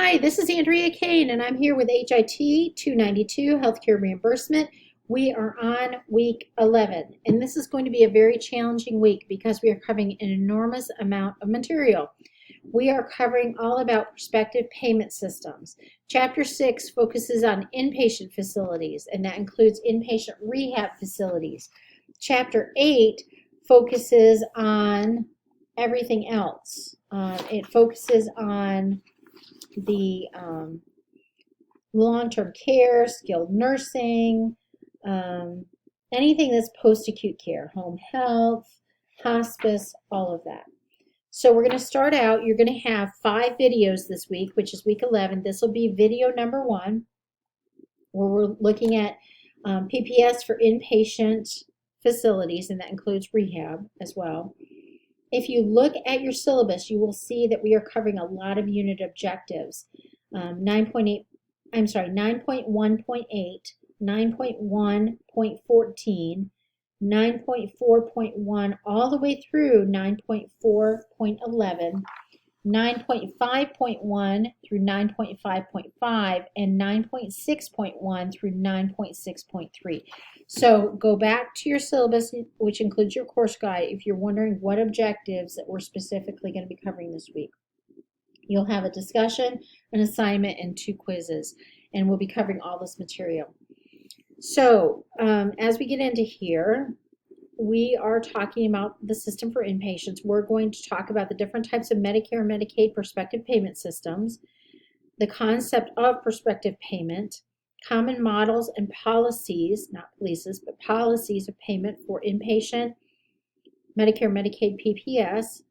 Hi, this is Andrea Kane, and I'm here with HIT 292 Healthcare Reimbursement. We are on week 11, and this is going to be a very challenging week because we are covering an enormous amount of material. We are covering all about prospective payment systems. Chapter 6 focuses on inpatient facilities, and that includes inpatient rehab facilities. Chapter 8 focuses on everything else. It focuses on the long-term care, skilled nursing, anything that's post-acute care, home health, hospice, all of that. So we're going to start out, you're going to have 5 videos this week, which is week 11. This will be video number 1, where we're looking at PPS for inpatient facilities, and that includes rehab as well. If you look at your syllabus, you will see that we are covering a lot of unit objectives. 9.1.8, 9.1.14, 9.4.1, all the way through 9.4.11, 9.5.1 through 9.5.5, and 9.6.1 through 9.6.3. So go back to your syllabus, which includes your course guide, if you're wondering what objectives that we're specifically going to be covering this week. You'll have a discussion, an assignment, and 2 quizzes, and we'll be covering all this material. So as we get into here, we are talking about the system for inpatients. We're going to talk about the different types of Medicare and Medicaid prospective payment systems, the concept of prospective payment, common models and policies, not leases, but policies of payment for inpatient Medicare, Medicaid, PPS.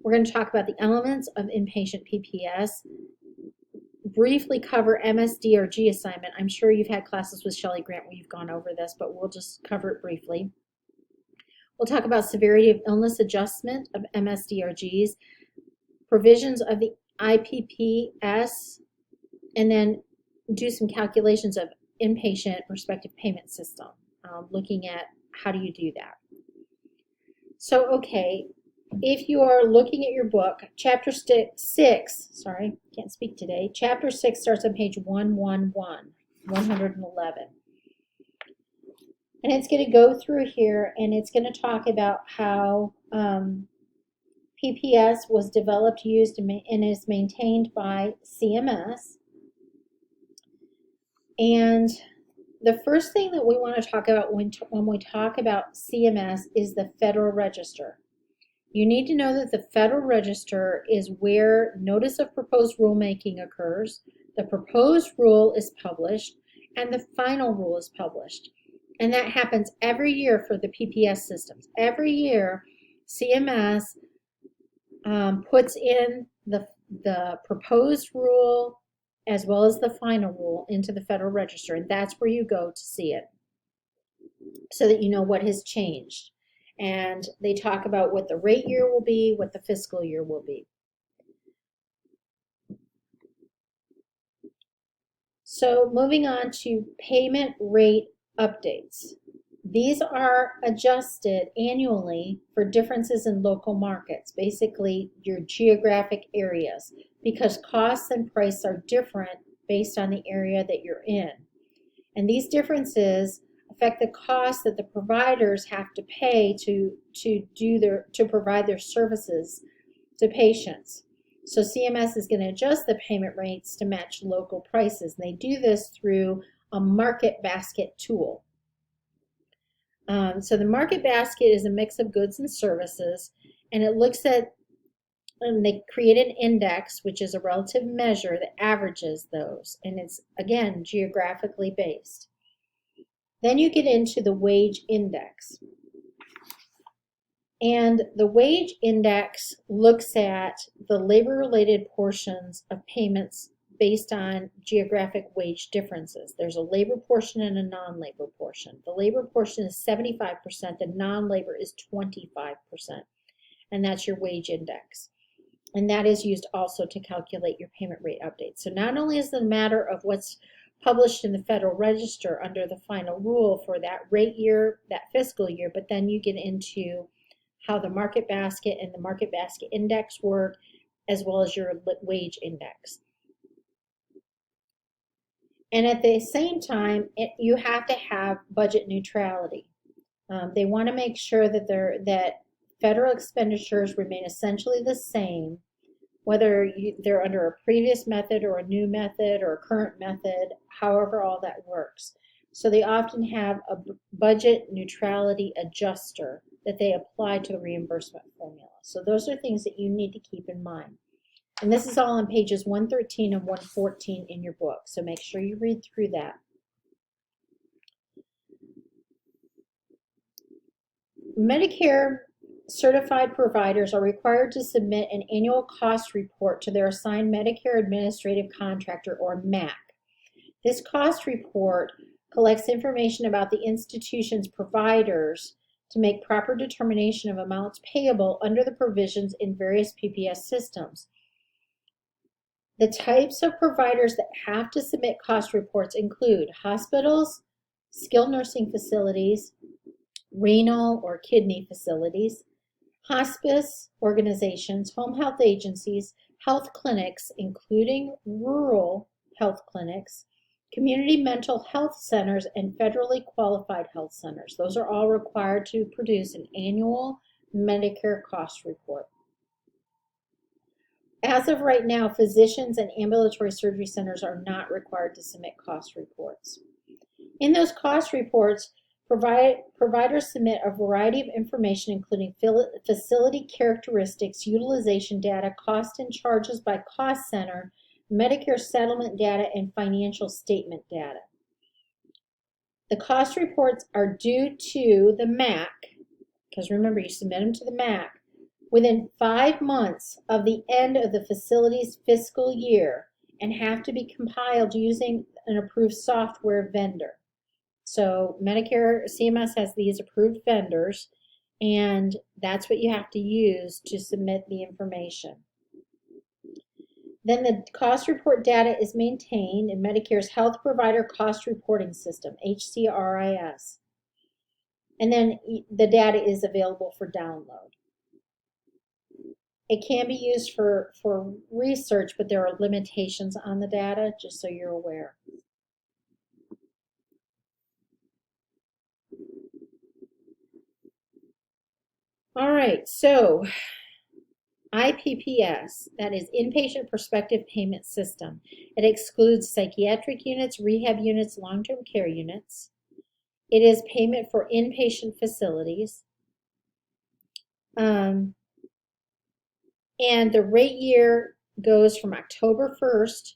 We're going to talk about the elements of inpatient PPS, briefly cover MSDRG assignment. I'm sure you've had classes with Shelley Grant where you've gone over this, but we'll just cover it briefly. We'll talk about severity of illness adjustment of MSDRGs, provisions of the IPPS, and then do some calculations of inpatient prospective payment system, looking at how do you do that. So, okay, if you are looking at your book, chapter 6, sorry, can't speak today, chapter 6 starts on page 111. And it's going to go through here, and it's going to talk about how PPS was developed, used, and is maintained by CMS. And the first thing that we want to talk about when we talk about CMS is the Federal Register. You need to know that the Federal Register is where notice of proposed rulemaking occurs, the proposed rule is published, and the final rule is published. And that happens every year for the PPS systems. Every year, CMS puts in the proposed rule as well as the final rule into the Federal Register, and that's where you go to see it so that you know what has changed. And they talk about what the rate year will be, what the fiscal year will be. So moving on to payment rate updates. These are adjusted annually for differences in local markets, basically your geographic areas, because costs and price are different based on the area that you're in. And these differences affect the cost that the providers have to pay to provide their services to patients. So CMS is going to adjust the payment rates to match local prices. And they do this through a market basket tool. So the market basket is a mix of goods and services, and it looks at, and they create an index, which is a relative measure that averages those, and it's, again, geographically based. Then you get into the wage index. And the wage index looks at the labor-related portions of payments based on geographic wage differences. There's a labor portion and a non-labor portion. The labor portion is 75%, the non-labor is 25%, and that's your wage index. And that is used also to calculate your payment rate updates. So not only is it a matter of what's published in the Federal Register under the final rule for that rate year, that fiscal year, but then you get into how the market basket and the market basket index work, as well as your wage index. And at the same time, you have to have budget neutrality. They want to make sure that that federal expenditures remain essentially the same, whether they're under a previous method or a new method or a current method, however all that works. So they often have a budget neutrality adjuster that they apply to the reimbursement formula. So those are things that you need to keep in mind. And this is all on pages 113 and 114 in your book, so make sure you read through that. Medicare certified providers are required to submit an annual cost report to their assigned Medicare Administrative Contractor, or MAC. This cost report collects information about the institution's providers to make proper determination of amounts payable under the provisions in various PPS systems. The types of providers that have to submit cost reports include hospitals, skilled nursing facilities, renal or kidney facilities, hospice organizations, home health agencies, health clinics, including rural health clinics, community mental health centers, and federally qualified health centers. Those are all required to produce an annual Medicare cost report. As of right now, physicians and ambulatory surgery centers are not required to submit cost reports. In those cost reports, providers submit a variety of information, including facility characteristics, utilization data, cost and charges by cost center, Medicare settlement data, and financial statement data. The cost reports are due to the MAC, because remember, you submit them to the MAC, within 5 months of the end of the facility's fiscal year and have to be compiled using an approved software vendor. So Medicare, CMS has these approved vendors, and that's what you have to use to submit the information. Then the cost report data is maintained in Medicare's Health Provider Cost Reporting System, HCRIS. And then the data is available for download. It can be used for research, but there are limitations on the data, just so you're aware. All right, so IPPS, that is Inpatient Prospective Payment System. It excludes psychiatric units, rehab units, long-term care units. It is payment for inpatient facilities. And the rate year goes from October 1st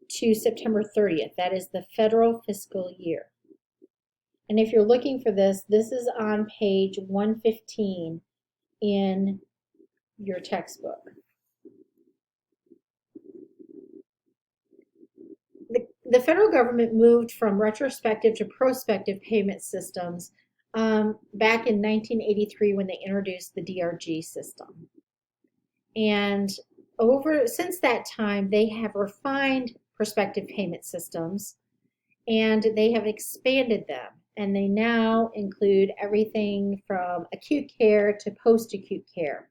to September 30th. That is the federal fiscal year. And if you're looking for this, this is on page 115 in your textbook. The federal government moved from retrospective to prospective payment systems back in 1983 when they introduced the DRG system. And since that time, they have refined prospective payment systems and they have expanded them. And they now include everything from acute care to post-acute care.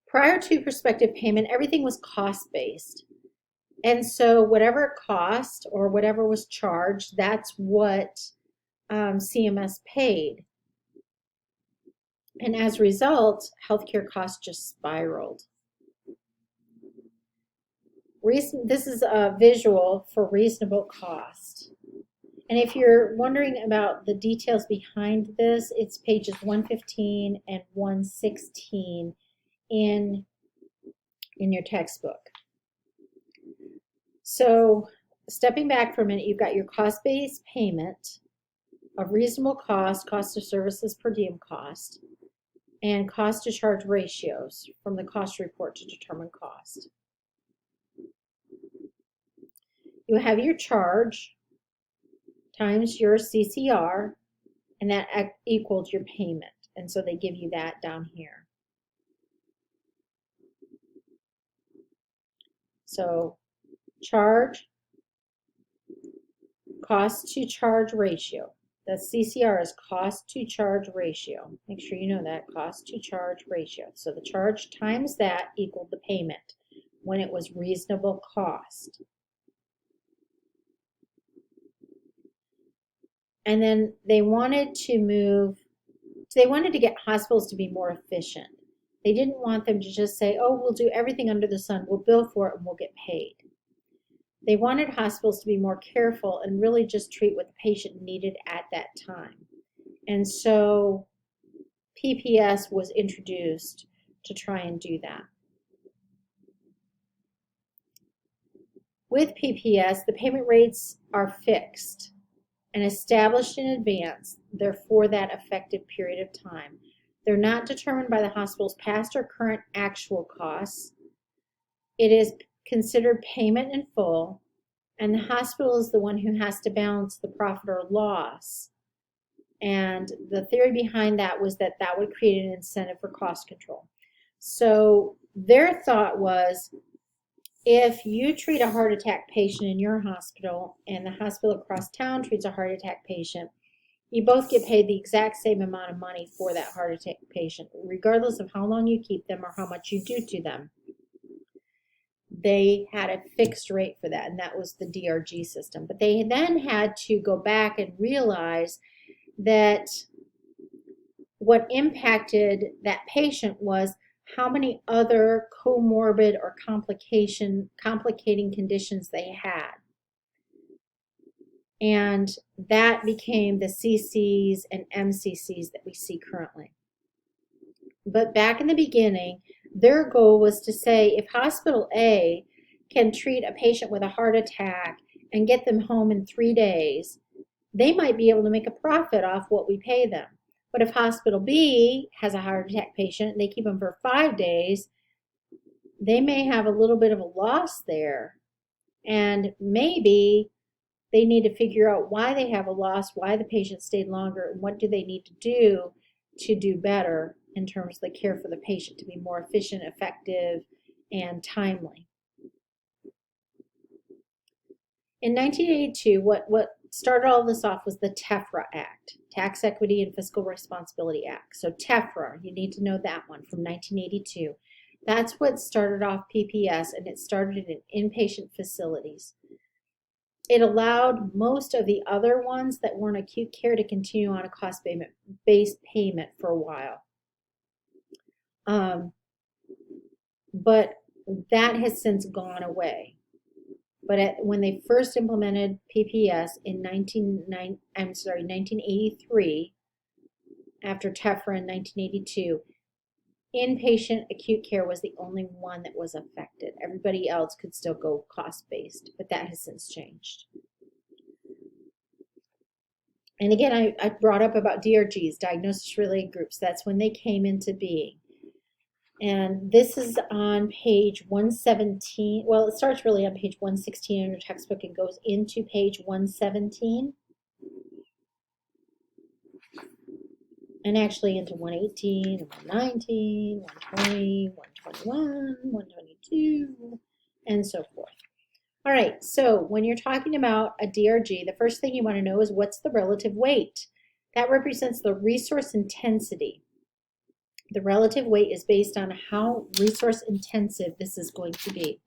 Prior to prospective payment, everything was cost-based. And so whatever it cost or whatever was charged, that's what CMS paid. And as a result, healthcare costs just spiraled. This is a visual for reasonable cost. And if you're wondering about the details behind this, it's pages 115 and 116 in your textbook. So stepping back for a minute, you've got your cost-based payment of reasonable cost, cost of services per diem cost, and cost to charge ratios from the cost report to determine cost. You have your charge times your CCR, and that equals your payment. And so they give you that down here. So charge, cost to charge ratio. The CCR is cost to charge ratio. Make sure you know that, cost to charge ratio. So the charge times that equaled the payment. when it was reasonable cost. And then they wanted to get hospitals to be more efficient. They didn't want them to just say, oh, we'll do everything under the sun, we'll bill for it, and we'll get paid. They wanted hospitals to be more careful and really just treat what the patient needed at that time. And so PPS was introduced to try and do that. With PPS, the payment rates are fixed and established in advance. They're for that effective period of time. They're not determined by the hospital's past or current actual costs. It is considered payment in full, and the hospital is the one who has to balance the profit or loss. And the theory behind that was that that would create an incentive for cost control. So their thought was, if you treat a heart attack patient in your hospital and the hospital across town treats a heart attack patient, you both get paid the exact same amount of money for that heart attack patient, regardless of how long you keep them or how much you do to them. They had a fixed rate for that, and that was the DRG system. But they then had to go back and realize that what impacted that patient was how many other comorbid or complicating conditions they had. And that became the CCs and MCCs that we see currently. But back in the beginning, their goal was to say, if Hospital A can treat a patient with a heart attack and get them home in 3 days, they might be able to make a profit off what we pay them. But if Hospital B has a heart attack patient and they keep them for 5 days, they may have a little bit of a loss there. And maybe they need to figure out why they have a loss, why the patient stayed longer, and what do they need to do better in terms of the care for the patient to be more efficient, effective, and timely. In 1982, what started all this off was the TEFRA Act, Tax Equity and Fiscal Responsibility Act. So TEFRA, you need to know that one, from 1982. That's what started off PPS, and it started in inpatient facilities. It allowed most of the other ones that weren't acute care to continue on a cost-based payment for a while. But that has since gone away. But when they first implemented PPS in 1983, after TEFRA in 1982, inpatient acute care was the only one that was affected. Everybody else could still go cost-based, but that has since changed. And again, I brought up about DRGs, diagnosis-related groups. That's when they came into being. And this is on page 117. Well, it starts really on page 116 in your textbook and goes into page 117. And actually into 118, 119, 120, 121, 122, and so forth. All right, so when you're talking about a DRG, the first thing you want to know is what's the relative weight. That represents the resource intensity. The relative weight is based on how resource intensive this is going to be.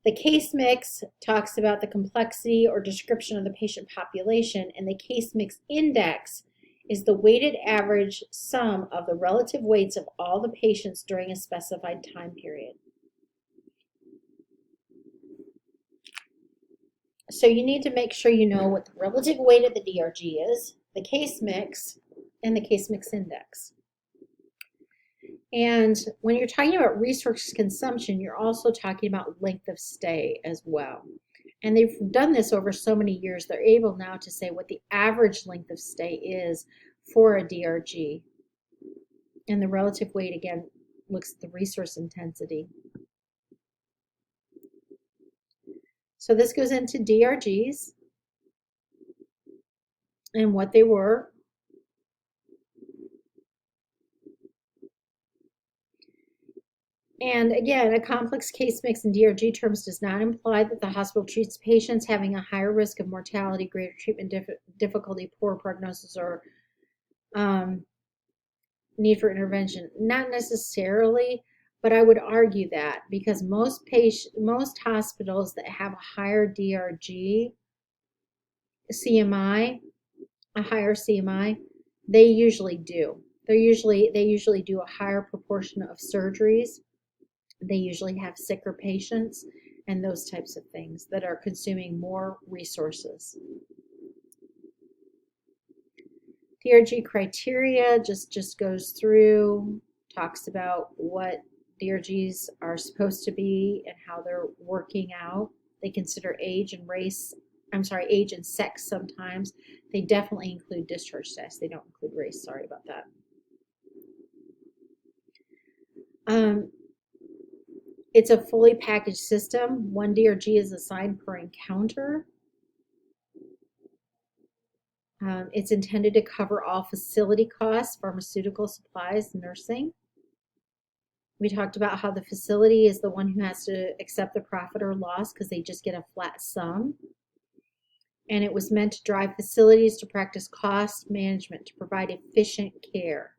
The case mix talks about the complexity or description of the patient population, and the case mix index is the weighted average sum of the relative weights of all the patients during a specified time period. So you need to make sure you know what the relative weight of the DRG is, the case mix, and the case mix index. And when you're talking about resource consumption, you're also talking about length of stay as well. And they've done this over so many years, they're able now to say what the average length of stay is for a DRG. And the relative weight, again, looks at the resource intensity. So this goes into DRGs and what they were. And again, a complex case mix in DRG terms does not imply that the hospital treats patients having a higher risk of mortality, greater treatment difficulty, poor prognosis, or need for intervention. Not necessarily. But I would argue that because most hospitals that have a higher DRG, CMI, a higher CMI, they usually do. They usually do a higher proportion of surgeries. They usually have sicker patients and those types of things that are consuming more resources. DRG criteria just goes through, talks about what DRGs are supposed to be and how they're working out. They consider age and race, age and sex sometimes. They definitely include discharge status. They don't include race. Sorry about that. It's a fully packaged system. One DRG is assigned per encounter. It's intended to cover all facility costs, pharmaceutical supplies, nursing. We talked about how the facility is the one who has to accept the profit or loss because they just get a flat sum. And it was meant to drive facilities to practice cost management to provide efficient care.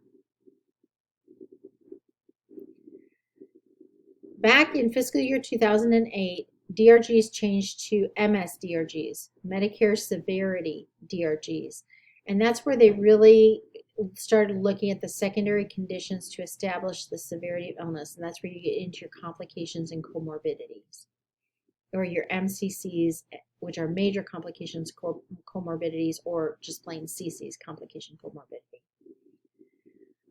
Back in fiscal year 2008, DRGs changed to MS-DRGs, Medicare Severity DRGs. And that's where they really started looking at the secondary conditions to establish the severity of illness. And that's where you get into your complications and comorbidities, or your MCCs, which are major complications, comorbidities, or just plain CCs, complication comorbidity.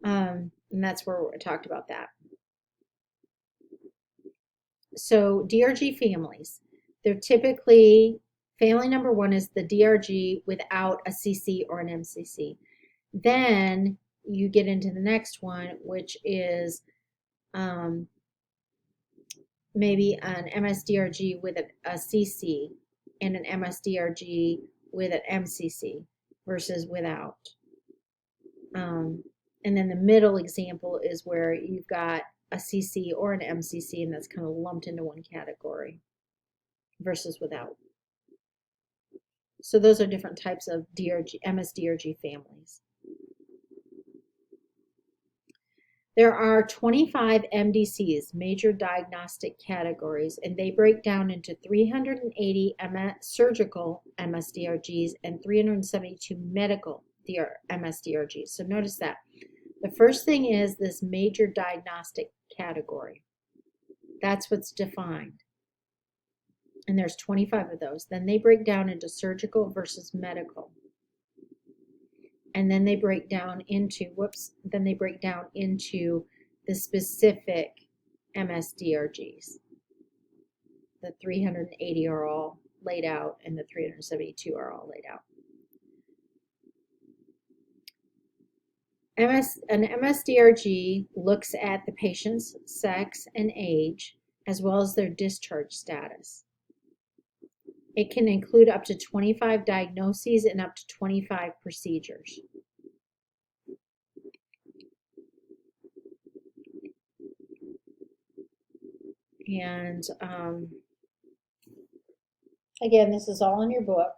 And that's where we talked about that. So DRG families, they're typically, family number one is the DRG without a CC or an MCC. Then you get into the next one, which is maybe an MSDRG with a CC and an MSDRG with an MCC versus without. And then the middle example is where you've got a CC or an MCC, and that's kind of lumped into one category versus without. So those are different types of DRG, MSDRG families. There are 25 MDCs, major diagnostic categories, and they break down into 380 surgical MSDRGs and 372 medical MSDRGs. So notice that. The first thing is this major diagnostic category. That's what's defined. And there's 25 of those. Then they break down into surgical versus medical. And then they break down into, the specific MSDRGs. The 380 are all laid out, and the 372 are all laid out. An MSDRG looks at the patient's sex and age, as well as their discharge status. It can include up to 25 diagnoses and up to 25 procedures. And again, this is all in your book.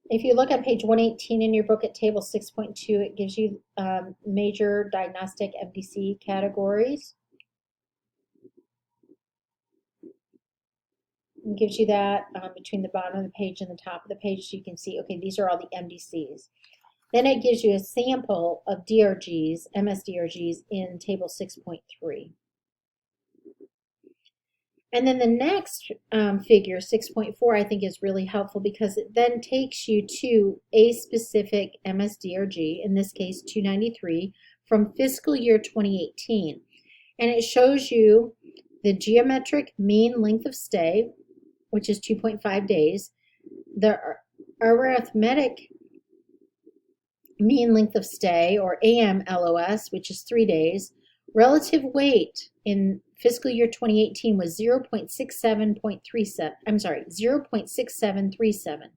If you look at page 118 in your book at table 6.2, it gives you major diagnostic MDC categories. It gives you that between the bottom of the page and the top of the page, so you can see, okay, these are all the MDCs. Then it gives you a sample of DRGs, MSDRGs, in table 6.3. And then the next figure, 6.4, I think is really helpful because it then takes you to a specific MSDRG, in this case 293, from fiscal year 2018. And it shows you the geometric mean length of stay, which is 2.5 days, the arithmetic mean length of stay, or AMLOS, which is 3 days. Relative weight in fiscal year 2018 was 0.6737.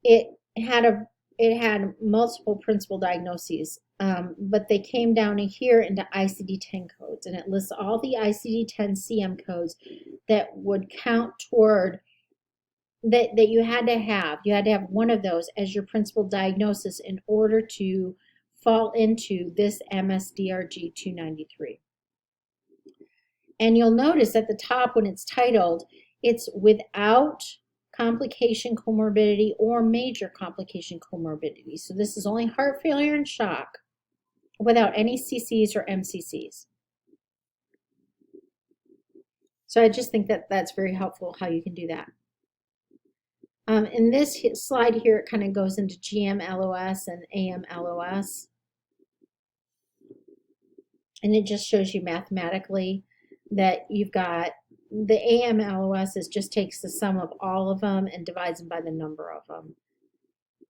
It had multiple principal diagnoses, but they came down here into ICD-10 codes, and it lists all the ICD-10 CM codes that would count toward that you had to have one of those as your principal diagnosis in order to fall into this MSDRG 293. And you'll notice at the top when it's titled, it's without complication comorbidity or major complication comorbidity. So this is only heart failure and shock without any CCs or MCCs. So I just think that that's very helpful how you can do that. In this slide here, it kind of goes into GM-LOS and AM-LOS. And it just shows you mathematically that you've got the AM-LOS just takes the sum of all of them and divides them by the number of them.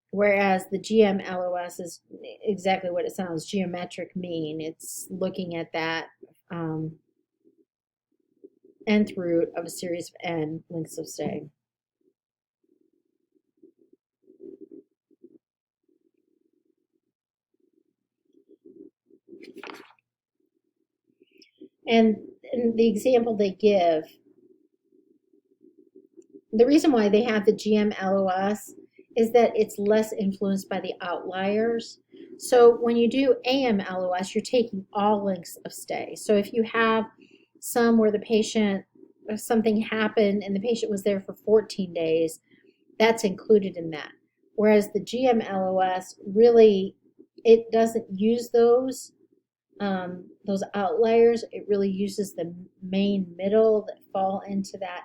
Whereas the GM-LOS is exactly what it sounds, geometric mean. It's looking at that nth root of a series of n lengths of stay. And the example they give, the reason why they have the GM-LOS is that it's less influenced by the outliers. So when you do AM-LOS, you're taking all lengths of stay. So if you have some where the patient, if something happened and the patient was there for 14 days, that's included in that. Whereas the GM-LOS really, it doesn't use those outliers. It really uses the main middle that fall into that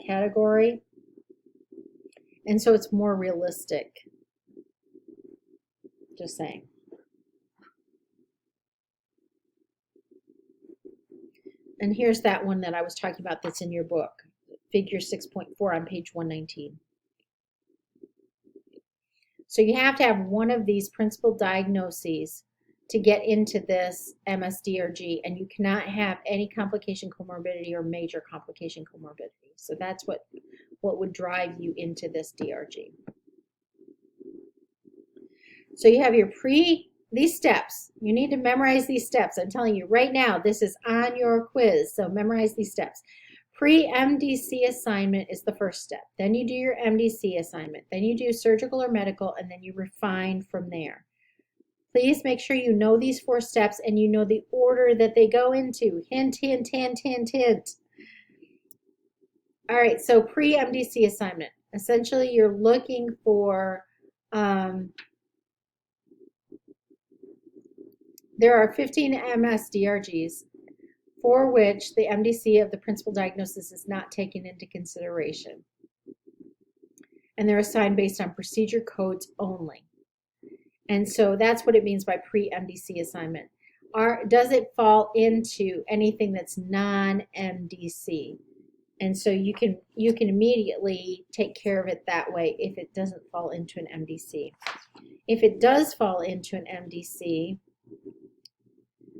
category. And so it's more realistic. Just saying. And here's that one that I was talking about that's in your book, figure 6.4 on page 119. So you have to have one of these principal diagnoses to get into this MSDRG, and you cannot have any complication comorbidity or major complication comorbidity. So that's what would drive you into this DRG. So you have your these steps. You need to memorize these steps. I'm telling you right now, this is on your quiz, so memorize these steps. Pre-MDC assignment is the first step. Then you do your MDC assignment. Then you do surgical or medical, and then you refine from there. Please make sure you know these 4 steps and you know the order that they go into. Hint, hint, hint, hint, hint. All right, so pre-MDC assignment. Essentially, you're looking for, there are 15 MSDRGs for which the MDC of the principal diagnosis is not taken into consideration. And they're assigned based on procedure codes only. And so that's what it means by pre-MDC assignment. Does it fall into anything that's non-MDC? And so you can immediately take care of it that way if it doesn't fall into an MDC. If it does fall into an MDC,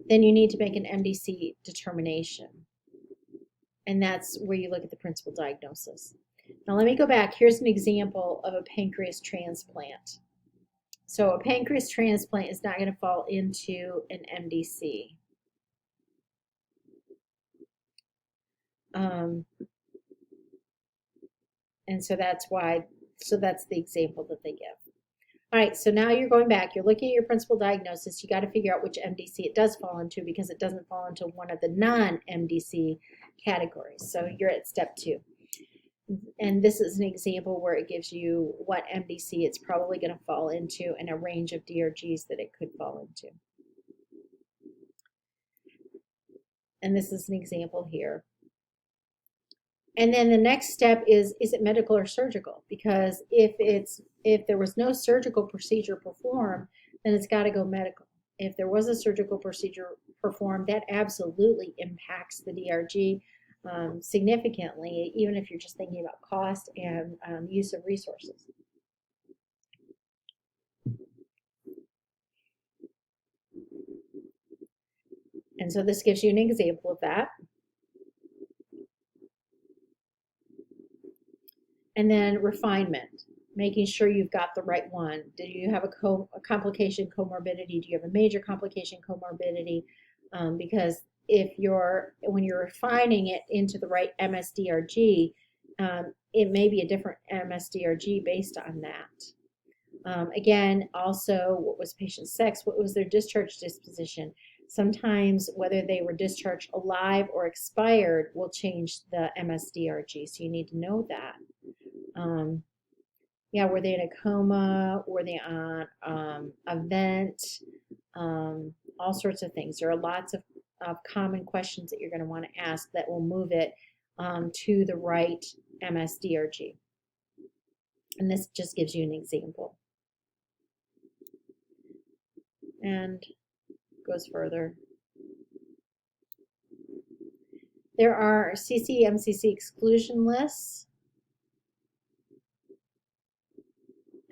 then you need to make an MDC determination. And that's where you look at the principal diagnosis. Now let me go back. Here's an example of a pancreas transplant. So a pancreas transplant is not going to fall into an MDC. And so that's that's the example that they give. All right, so now you're going back. You're looking at your principal diagnosis. You got to figure out which MDC it does fall into because it doesn't fall into one of the non-MDC categories. So you're at step 2. And this is an example where it gives you what MDC it's probably going to fall into and a range of DRGs that it could fall into. And this is an example here. And then the next step is it medical or surgical? Because if there was no surgical procedure performed, then it's got to go medical. If there was a surgical procedure performed, that absolutely impacts the DRG significantly, even if you're just thinking about cost and use of resources. And so this gives you an example of that. And then refinement, making sure you've got the right one. Do you have a complication comorbidity? Do you have a major complication comorbidity? Because when you're refining it into the right MSDRG, it may be a different MSDRG based on that. Again, also, what was patient's sex? What was their discharge disposition? Sometimes whether they were discharged alive or expired will change the MSDRG, so you need to know that. Yeah, were they in a coma? Were they on a vent? All sorts of things. There are lots of common questions that you're going to want to ask that will move it to the right MSDRG. And this just gives you an example. And goes further. There are CC/MCC exclusion lists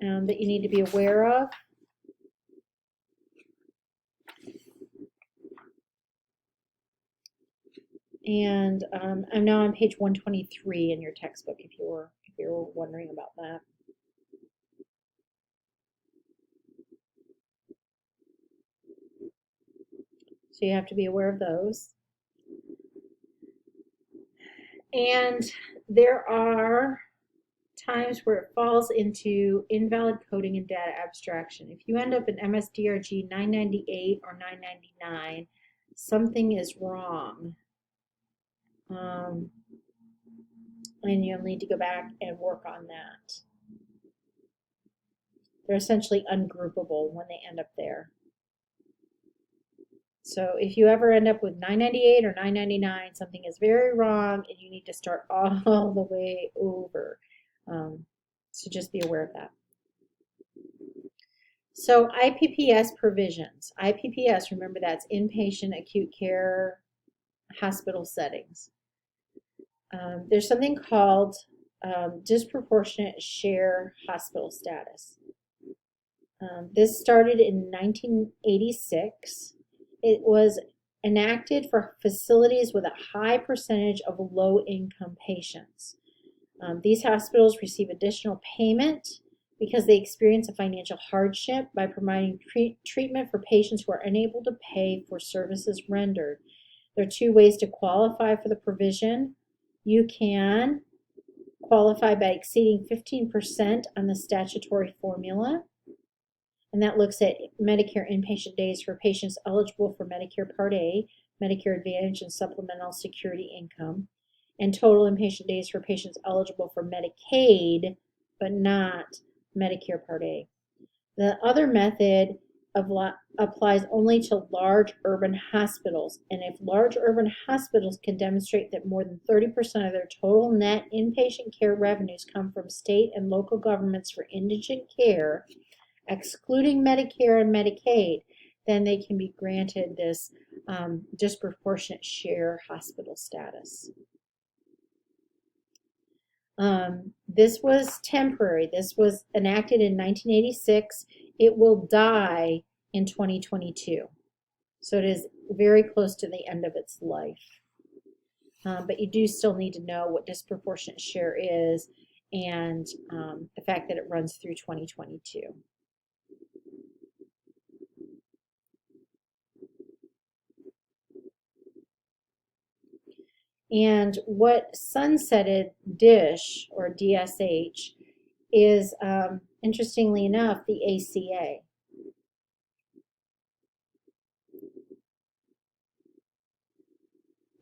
that you need to be aware of. And I'm now on page 123 in your textbook if you were wondering about that. So you have to be aware of those. And there are times where it falls into invalid coding and data abstraction. If you end up in MSDRG 998 or 999, something is wrong. And you'll need to go back and work on that. They're essentially ungroupable when they end up there. So if you ever end up with 998 or 999, something is very wrong and you need to start all the way over. So just be aware of that. So IPPS provisions. IPPS, remember that's inpatient acute care hospital settings. There's something called disproportionate share hospital status. This started in 1986. It was enacted for facilities with a high percentage of low-income patients. These hospitals receive additional payment because they experience a financial hardship by providing treatment for patients who are unable to pay for services rendered. There are two ways to qualify for the provision. You can qualify by exceeding 15% on the statutory formula, and that looks at Medicare inpatient days for patients eligible for Medicare Part A, Medicare Advantage, and Supplemental Security Income, and total inpatient days for patients eligible for Medicaid, but not Medicare Part A. The other method applies only to large urban hospitals, and if large urban hospitals can demonstrate that more than 30% of their total net inpatient care revenues come from state and local governments for indigent care, excluding Medicare and Medicaid, then they can be granted this disproportionate share hospital status. This was temporary. This was enacted in 1986. It will die in 2022. So it is very close to the end of its life. But you do still need to know what disproportionate share is and the fact that it runs through 2022. And what sunsetted DISH or DSH is, interestingly enough, the ACA.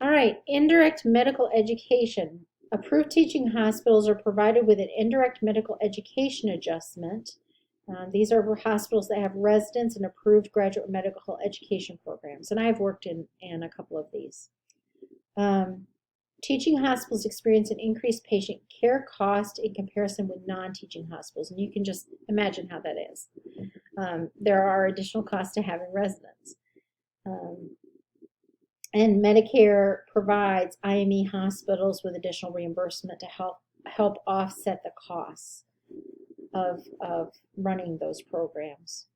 All right, indirect medical education. Approved teaching hospitals are provided with an indirect medical education adjustment. These are hospitals that have residents and approved graduate medical education programs, and I've worked in a couple of these. Teaching hospitals experience an increased patient care cost in comparison with non-teaching hospitals, and you can just imagine how that is. There are additional costs to having residents. And Medicare provides IME hospitals with additional reimbursement to help offset the costs of running those programs.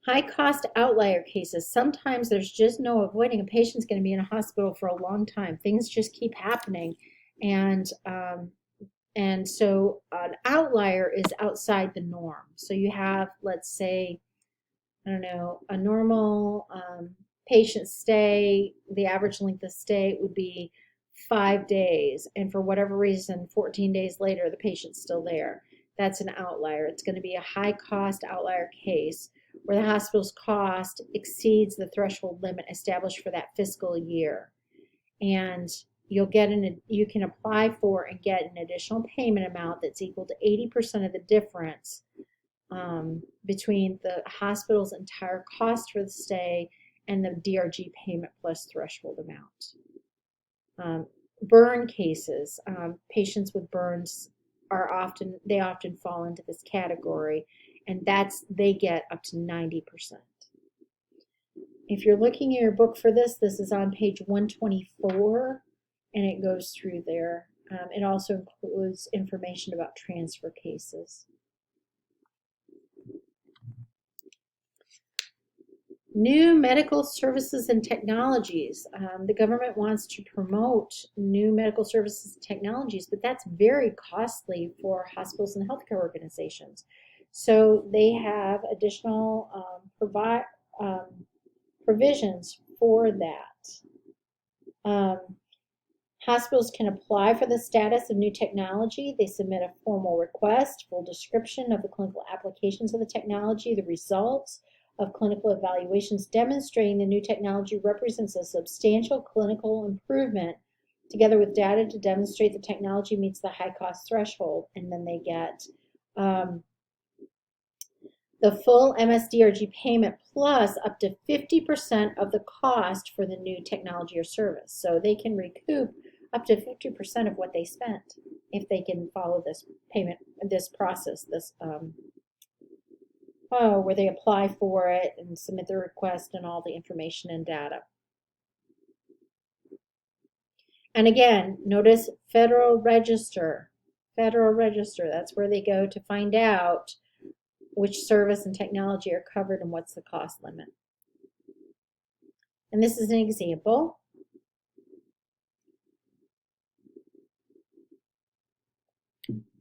High cost outlier cases. Sometimes there's just no avoiding. A patient's going to be in a hospital for a long time. Things just keep happening. And so an outlier is outside the norm. So you have, let's say, I don't know, a normal patient stay, the average length of stay would be 5 days, and for whatever reason, 14 days later, the patient's still there. That's an outlier. It's going to be a high cost outlier case where the hospital's cost exceeds the threshold limit established for that fiscal year. And you can apply for and get an additional payment amount that's equal to 80% of the difference between the hospital's entire cost for the stay and the DRG payment plus threshold amount. Burn cases, patients with burns often fall into this category, and they get up to 90%. If you're looking at your book for this is on page 124, and it goes through there. It also includes information about transfer cases. New medical services and technologies. The government wants to promote new medical services and technologies, but that's very costly for hospitals and healthcare organizations. So they have additional provisions for that. Hospitals can apply for the status of new technology. They submit a formal request, full description of the clinical applications of the technology, the results of clinical evaluations demonstrating the new technology represents a substantial clinical improvement, together with data to demonstrate the technology meets the high cost threshold, and then they get the full MSDRG payment plus up to 50% of the cost for the new technology or service. So they can recoup up to 50% of what they spent if they can follow this process, where they apply for it and submit the request and all the information and data. And again, notice Federal Register. Federal Register, that's where they go to find out which service and technology are covered and what's the cost limit. And this is an example.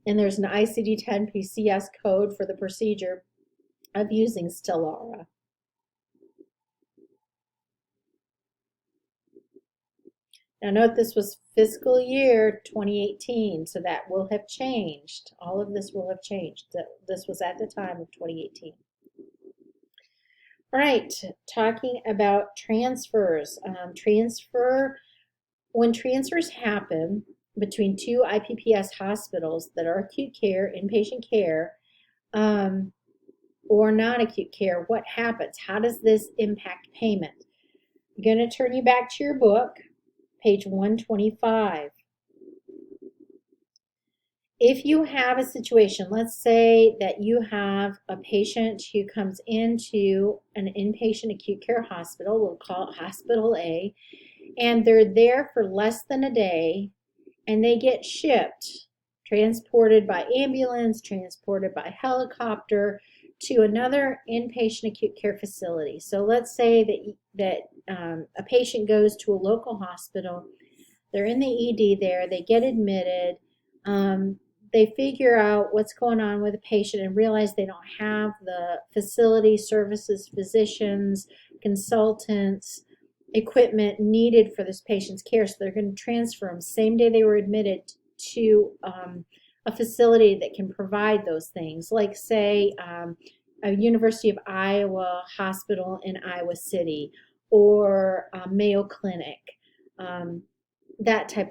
And there's an ICD-10 PCS code for the procedure of using Stellara. Now note this was fiscal year 2018, so that will have changed. All of this will have changed. This was at the time of 2018. All right, talking about transfers. When transfers happen between two IPPS hospitals that are acute care, inpatient care, or non-acute care, what happens? How does this impact payment? I'm going to turn you back to your book, page 125. If you have a situation, let's say that you have a patient who comes into an inpatient acute care hospital, we'll call it Hospital A, and they're there for less than a day, and they get shipped, transported by ambulance, transported by helicopter to another inpatient acute care facility. So let's say that a patient goes to a local hospital, they're in the ED there, they get admitted, they figure out what's going on with the patient and realize they don't have the facility services, physicians, consultants, equipment needed for this patient's care. So they're going to transfer them same day they were admitted to a facility that can provide those things, like say a University of Iowa hospital in Iowa City or Mayo Clinic, that type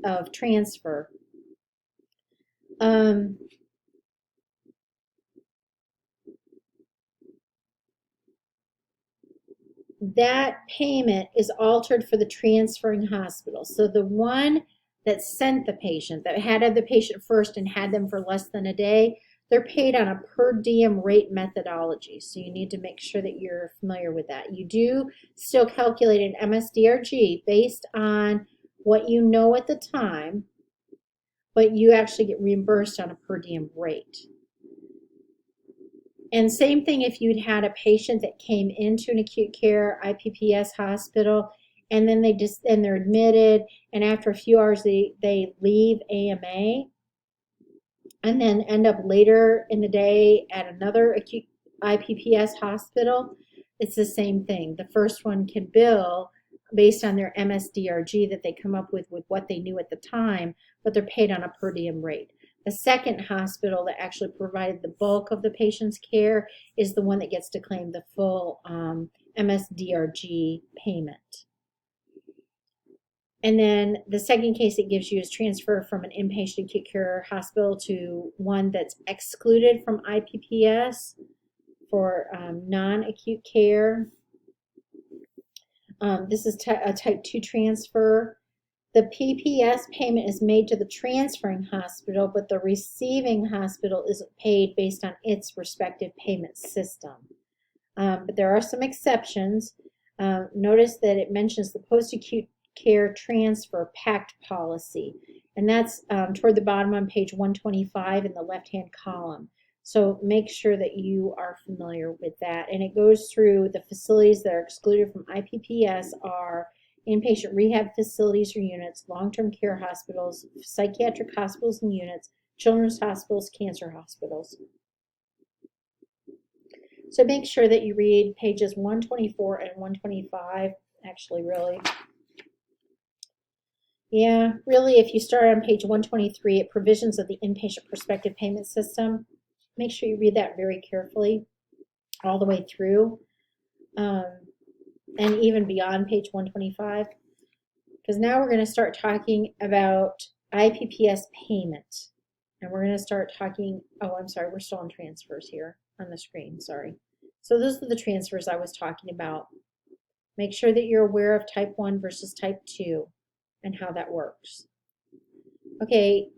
of transfer. That payment is altered for the transferring hospital. So the one that sent the patient, that had the patient first and had them for less than a day, they're paid on a per diem rate methodology. So you need to make sure that you're familiar with that. You do still calculate an MSDRG based on what you know at the time, but you actually get reimbursed on a per diem rate. And same thing if you'd had a patient that came into an acute care IPPS hospital, and then they're admitted, and after a few hours they leave AMA, and then end up later in the day at another acute IPPS hospital. It's the same thing. The first one can bill based on their MSDRG that they come up with what they knew at the time, but they're paid on a per diem rate. The second hospital that actually provided the bulk of the patient's care is the one that gets to claim the full MSDRG payment. And then the second case it gives you is transfer from an inpatient acute care hospital to one that's excluded from IPPS for non-acute care. This is a type 2 transfer. The PPS payment is made to the transferring hospital, but the receiving hospital isn't paid based on its respective payment system. But there are some exceptions. Notice that it mentions the post-acute care transfer PACT policy, and that's toward the bottom on page 125 in the left-hand column. So make sure that you are familiar with that. And it goes through the facilities that are excluded from IPPS are inpatient rehab facilities or units, long-term care hospitals, psychiatric hospitals and units, children's hospitals, cancer hospitals. So make sure that you read pages 124 and 125, actually really. Yeah, really, if you start on page 123 at provisions of the inpatient prospective payment system, make sure you read that very carefully all the way through, and even beyond page 125, because now we're going to start talking about IPPS payment. And we're going to start talking, oh, I'm sorry, we're still on transfers here on the screen, sorry. So those are the transfers I was talking about. Make sure that you're aware of type 1 versus type 2 and how that works. Okay,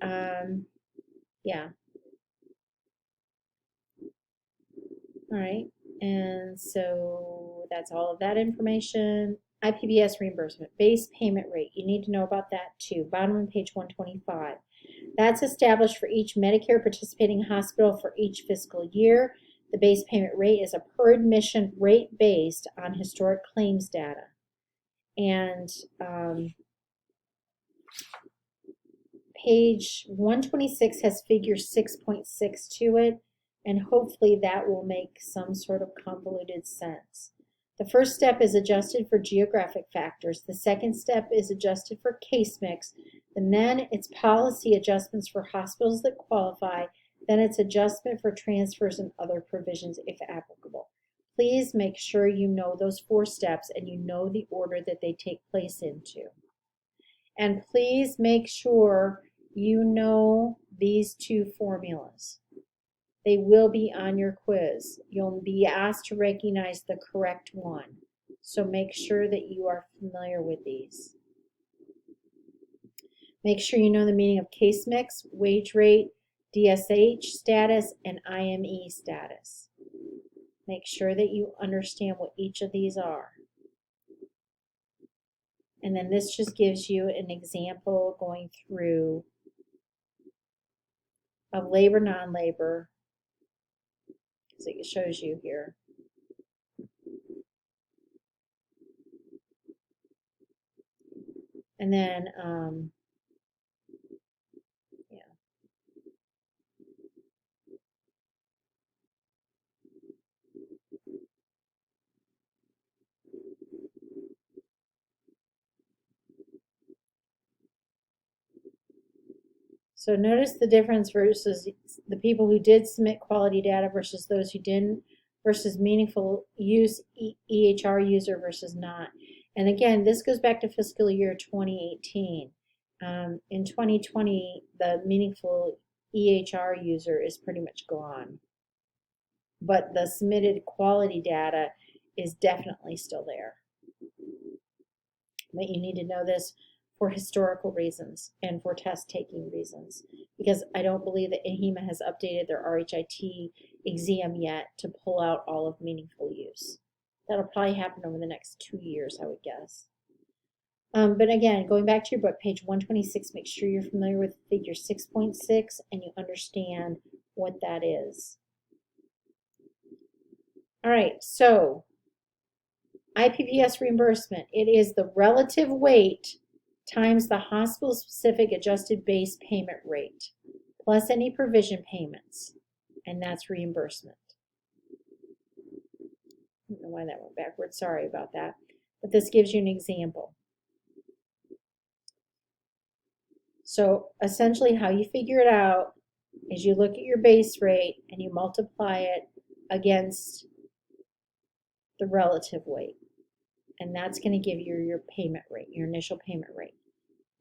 yeah. All right, and so that's all of that information. IPPS reimbursement, base payment rate. You need to know about that too. Bottom of page 125. That's established for each Medicare participating hospital for each fiscal year. The base payment rate is a per admission rate based on historic claims data. And page 126 has figure 6.6 to it, and hopefully that will make some sort of convoluted sense. The first step is adjusted for geographic factors. The second step is adjusted for case mix. And then it's policy adjustments for hospitals that qualify. Then it's adjustment for transfers and other provisions if applicable. Please make sure you know those 4 steps and you know the order that they take place into. And please make sure you know these 2 formulas. They will be on your quiz. You'll be asked to recognize the correct one. So make sure that you are familiar with these. Make sure you know the meaning of case mix, wage rate, DSH status, and IME status. Make sure that you understand what each of these are. And then this just gives you an example going through of labor, non-labor. So it shows you here. And then, yeah. So notice the difference versus the people who did submit quality data versus those who didn't, versus meaningful use EHR user versus not. And again, this goes back to fiscal year 2018. In 2020, the meaningful EHR user is pretty much gone. But the submitted quality data is definitely still there. But you need to know this for historical reasons and for test taking reasons, because I don't believe that AHIMA has updated their RHIT exam yet to pull out all of meaningful use. That'll probably happen over the next 2 years, I would guess. But again, going back to your book, page 126, make sure you're familiar with figure 6.6 and you understand what that is. All right, so IPPS reimbursement, it is the relative weight times the hospital-specific adjusted base payment rate, plus any provision payments, and that's reimbursement. I don't know why that went backwards, sorry about that. but this gives you an example. So essentially how you figure it out is you look at your base rate and you multiply it against the relative weight. And that's going to give you your payment rate, your initial payment rate.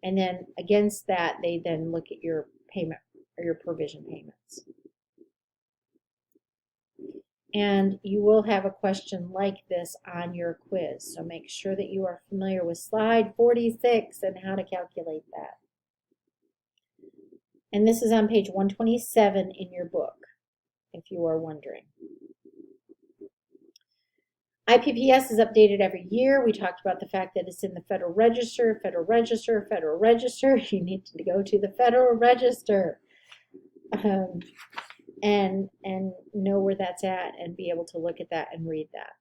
And then against that, they then look at your payment or your provision payments. And you will have a question like this on your quiz. So make sure that you are familiar with slide 46 and how to calculate that. And this is on page 127 in your book, if you are wondering. IPPS is updated every year. We talked about the fact that it's in the Federal Register, Federal Register, Federal Register. You need to go to the Federal Register and know where that's at and be able to look at that and read that.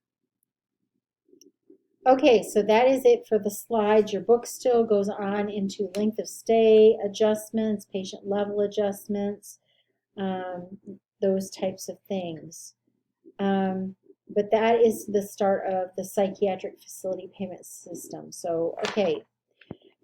Okay, so that is it for the slides. Your book still goes on into length of stay adjustments, patient level adjustments, those types of things. But that is the start of the psychiatric facility payment system. So, okay,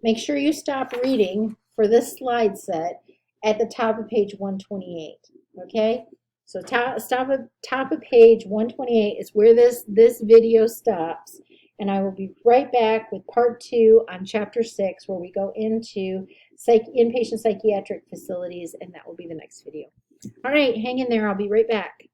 make sure you stop reading for this slide set at the top of page 128, okay? So top of page 128 is where this video stops, and I will be right back with part 2 on chapter 6, where we go into inpatient psychiatric facilities, and that will be the next video. All right, hang in there. I'll be right back.